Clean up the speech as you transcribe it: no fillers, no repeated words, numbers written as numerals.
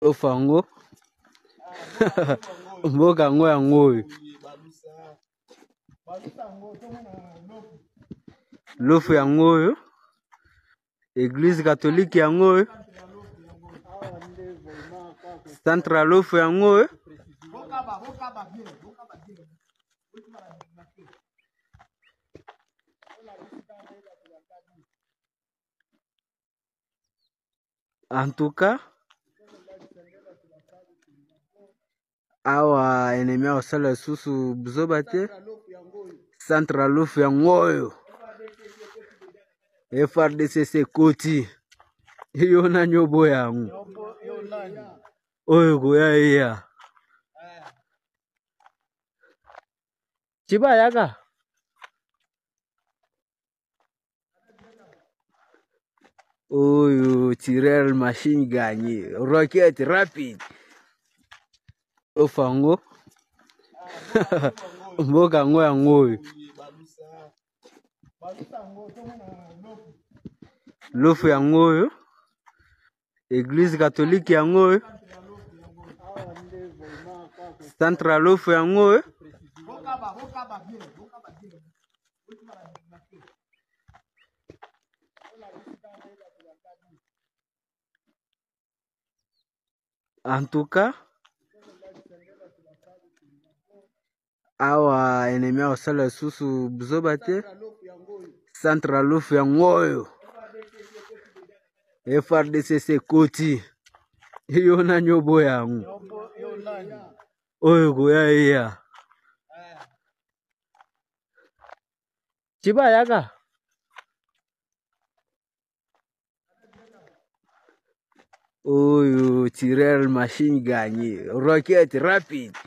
Ofango mboka yango yango oyo lofu yango oyo Église catholique yango oyo centre lofu yango oyo en tout cas awa ennemi akosala lisusu buzoba te centre lofu yango oyo FRDC ekoti yo nani oboya yango oyo koya eya cibayaka oyo tirel machine gagné roquette rapide ofango mboka yango yango oyo lofu yango oyo Église catholique yango oyo centre lofu yango oyo en tout cas awa ennemi akosala lisusu buzoba te centre lofu yango oyo FRDC ekoti yo nani oboya yango oyo koya eya cibayaka oyo tirel machine gagné roquette rapide